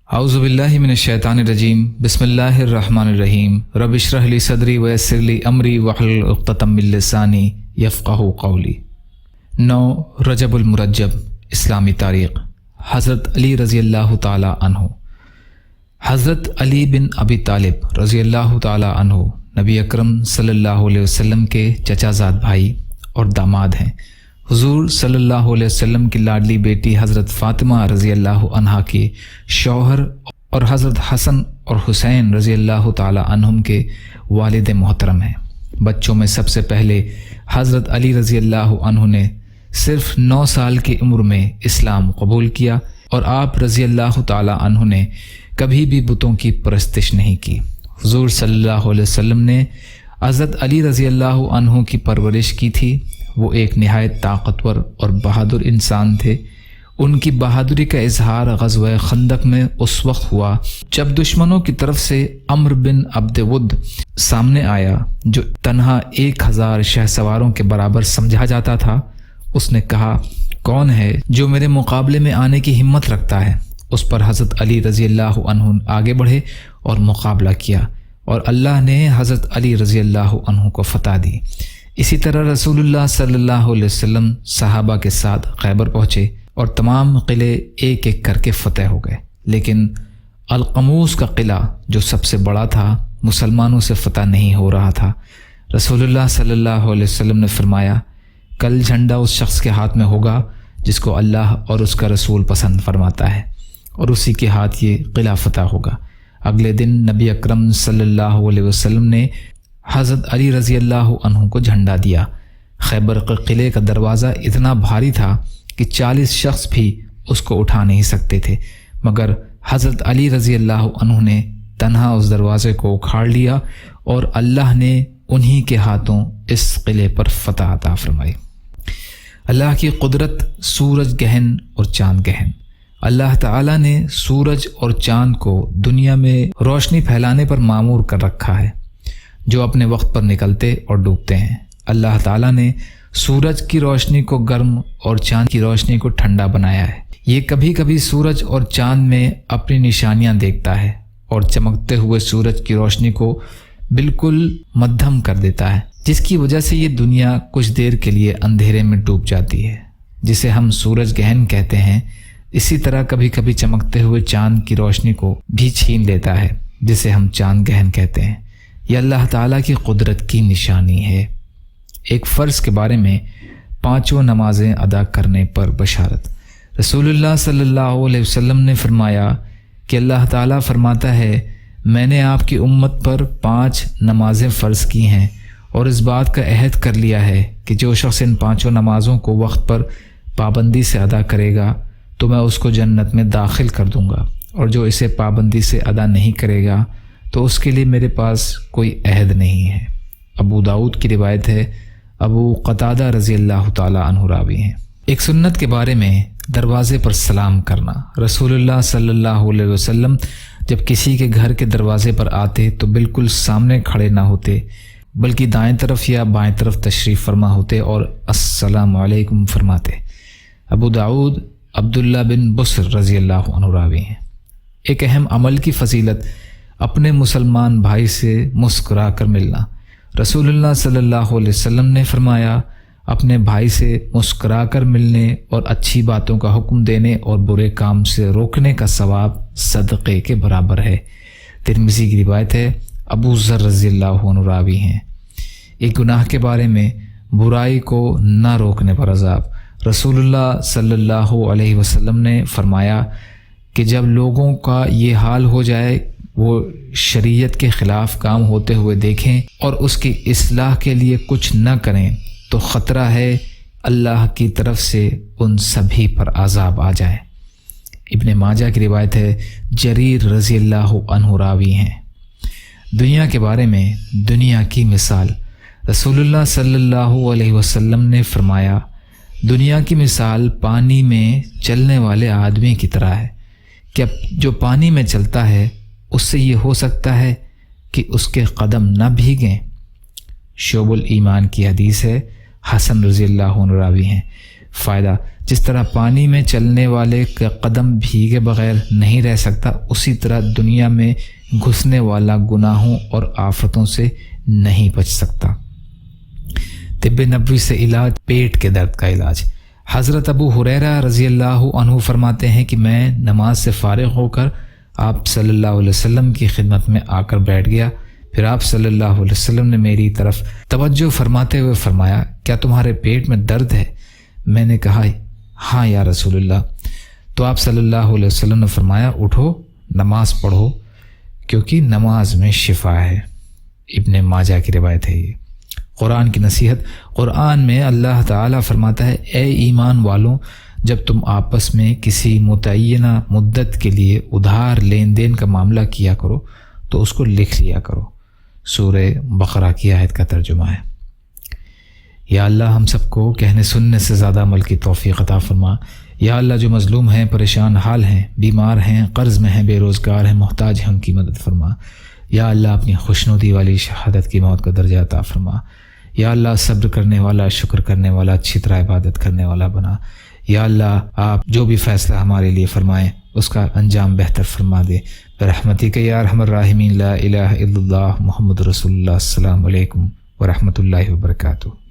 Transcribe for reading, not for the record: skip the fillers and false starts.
اعوذ باللہ من الشیطان الرجیم بسم اللہ الرحمن الرحیم رب اشرح لی صدری ویسر لی امری واحلل عقدۃ من لسانی یفقہوا قولی۔ 9 رجب المرجب اسلامی تاریخ۔ حضرت علی رضی اللہ تعالی عنہ۔ حضرت علی بن ابی طالب رضی اللہ تعالی عنہ نبی اکرم صلی اللہ علیہ وسلم کے چچا زاد بھائی اور داماد ہیں۔ حضور صلی اللہ علیہ وسلم کی لاڈلی بیٹی حضرت فاطمہ رضی اللہ عنہا کے شوہر اور حضرت حسن اور حسین رضی اللہ تعالی عنہم کے والد محترم ہیں۔ بچوں میں سب سے پہلے حضرت علی رضی اللہ عنہ نے صرف 9 سال کی عمر میں اسلام قبول کیا اور آپ رضی اللہ تعالی عنہ نے کبھی بھی بتوں کی پرستش نہیں کی۔ حضور صلی اللہ علیہ وسلم نے حضرت علی رضی اللہ عنہ کی پرورش کی تھی۔ وہ ایک نہایت طاقتور اور بہادر انسان تھے۔ ان کی بہادری کا اظہار غزوہ خندق میں اس وقت ہوا جب دشمنوں کی طرف سے عمرو بن عبد ود سامنے آیا، جو تنہا 1000 شہسواروں کے برابر سمجھا جاتا تھا۔ اس نے کہا، کون ہے جو میرے مقابلے میں آنے کی ہمت رکھتا ہے؟ اس پر حضرت علی رضی اللہ عنہ آگے بڑھے اور مقابلہ کیا اور اللہ نے حضرت علی رضی اللہ عنہ کو فتح دی۔ اسی طرح رسول اللہ صلی اللہ علیہ وسلم صحابہ کے ساتھ خیبر پہنچے اور تمام قلعے ایک ایک کر کے فتح ہو گئے، لیکن القموس کا قلعہ جو سب سے بڑا تھا مسلمانوں سے فتح نہیں ہو رہا تھا۔ رسول اللہ صلی اللہ علیہ وسلم نے فرمایا، کل جھنڈا اس شخص کے ہاتھ میں ہوگا جس کو اللہ اور اس کا رسول پسند فرماتا ہے، اور اسی کے ہاتھ یہ قلعہ فتح ہوگا۔ اگلے دن نبی اکرم صلی اللہ علیہ وسلم نے حضرت علی رضی اللہ عنہ کو جھنڈا دیا۔ خیبر کے قلعے کا دروازہ اتنا بھاری تھا کہ 40 شخص بھی اس کو اٹھا نہیں سکتے تھے، مگر حضرت علی رضی اللہ عنہ نے تنہا اس دروازے کو اکھاڑ لیا اور اللہ نے انہی کے ہاتھوں اس قلعے پر فتح عطا فرمائی۔ اللہ کی قدرت، سورج گہن اور چاند گہن۔ اللہ تعالیٰ نے سورج اور چاند کو دنیا میں روشنی پھیلانے پر مامور کر رکھا ہے، جو اپنے وقت پر نکلتے اور ڈوبتے ہیں۔ اللہ تعالیٰ نے سورج کی روشنی کو گرم اور چاند کی روشنی کو ٹھنڈا بنایا ہے۔ یہ کبھی کبھی سورج اور چاند میں اپنی نشانیاں دیکھتا ہے اور چمکتے ہوئے سورج کی روشنی کو بالکل مدھم کر دیتا ہے، جس کی وجہ سے یہ دنیا کچھ دیر کے لیے اندھیرے میں ڈوب جاتی ہے، جسے ہم سورج گہن کہتے ہیں۔ اسی طرح کبھی کبھی چمکتے ہوئے چاند کی روشنی کو بھی چھین لیتا ہے، جسے ہم چاند گہن کہتے ہیں۔ یہ اللہ تعالیٰ کی قدرت کی نشانی ہے۔ ایک فرض کے بارے میں 5 نمازیں ادا کرنے پر بشارت۔ رسول اللہ صلی اللہ علیہ وسلم نے فرمایا کہ اللہ تعالیٰ فرماتا ہے، میں نے آپ کی امت پر 5 نمازیں فرض کی ہیں اور اس بات کا عہد کر لیا ہے کہ جو شخص ان 5 نمازوں کو وقت پر پابندی سے ادا کرے گا تو میں اس کو جنت میں داخل کر دوں گا، اور جو اسے پابندی سے ادا نہیں کرے گا تو اس کے لیے میرے پاس کوئی عہد نہیں ہے۔ ابو داؤد کی روایت ہے، ابو قتادہ رضی اللہ تعالی عنہ راوی ہیں۔ ایک سنت کے بارے میں دروازے پر سلام کرنا۔ رسول اللہ صلی اللہ علیہ وسلم جب کسی کے گھر کے دروازے پر آتے تو بالکل سامنے کھڑے نہ ہوتے، بلکہ دائیں طرف یا بائیں طرف تشریف فرما ہوتے اور السلام علیکم فرماتے۔ ابو داؤد عبداللہ بن بصر رضی اللہ عنہ راوی ہیں۔ ایک اہم عمل کی فضیلت اپنے مسلمان بھائی سے مسکرا کر ملنا۔ رسول اللہ صلی اللہ علیہ وسلم نے فرمایا، اپنے بھائی سے مسکرا کر ملنے اور اچھی باتوں کا حکم دینے اور برے کام سے روکنے کا ثواب صدقے کے برابر ہے۔ ترمذی کی روایت ہے، ابو ذر رضی اللہ عنہ راوی ہیں۔ ایک گناہ کے بارے میں برائی کو نہ روکنے پر عذاب۔ رسول اللہ صلی اللہ علیہ وسلم نے فرمایا کہ جب لوگوں کا یہ حال ہو جائے، وہ شریعت کے خلاف کام ہوتے ہوئے دیکھیں اور اس کی اصلاح کے لیے کچھ نہ کریں، تو خطرہ ہے اللہ کی طرف سے ان سبھی پر عذاب آ جائے۔ ابن ماجہ کی روایت ہے، جریر رضی اللہ عنہ راوی ہیں۔ دنیا کے بارے میں دنیا کی مثال۔ رسول اللہ صلی اللہ علیہ وسلم نے فرمایا، دنیا کی مثال پانی میں چلنے والے آدمی کی طرح ہے کہ جو پانی میں چلتا ہے اس سے یہ ہو سکتا ہے کہ اس کے قدم نہ بھیگیں۔ شعب الایمان کی حدیث ہے، حسن رضی اللہ عنہ راوی ہیں۔ فائدہ، جس طرح پانی میں چلنے والے کا قدم بھیگے بغیر نہیں رہ سکتا، اسی طرح دنیا میں گھسنے والا گناہوں اور آفتوں سے نہیں بچ سکتا۔ طب نبوی سے علاج، پیٹ کے درد کا علاج۔ حضرت ابو ہریرہ رضی اللہ عنہ فرماتے ہیں کہ میں نماز سے فارغ ہو کر آپ صلی اللہ علیہ وسلم کی خدمت میں آ کر بیٹھ گیا۔ پھر آپ صلی اللہ علیہ وسلم نے میری طرف توجہ فرماتے ہوئے فرمایا، کیا تمہارے پیٹ میں درد ہے؟ میں نے کہا ہاں یا رسول اللہ۔ تو آپ صلی اللہ علیہ وسلم نے فرمایا، اٹھو نماز پڑھو کیونکہ نماز میں شفا ہے۔ ابن ماجہ کی روایت ہے یہ۔ قرآن کی نصیحت۔ قرآن میں اللہ تعالیٰ فرماتا ہے، اے ایمان والوں، جب تم آپس میں کسی متعینہ مدت کے لیے ادھار لین دین کا معاملہ کیا کرو تو اس کو لکھ لیا کرو۔ سورہ بقرہ کی آیت کا ترجمہ ہے۔ یا اللہ ہم سب کو کہنے سننے سے زیادہ عمل کی توفیق عطا فرما۔ یا اللہ جو مظلوم ہیں، پریشان حال ہیں، بیمار ہیں، قرض میں ہیں، بے روزگار ہیں، محتاج ہیں، ان کی مدد فرما۔ یا اللہ اپنی خوشنودی والی شہادت کی موت کا درجہ عطا فرما۔ یا اللہ صبر کرنے والا، شکر کرنے والا، اچھی طرح عبادت کرنے والا بنا۔ یا اللہ آپ جو بھی فیصلہ ہمارے لیے فرمائیں اس کا انجام بہتر فرما دے برحمتک یا ارحم الراحمین۔ لا الہ الا اللہ محمد رسول اللہ۔ السلام علیکم ورحمۃ اللہ وبرکاتہ۔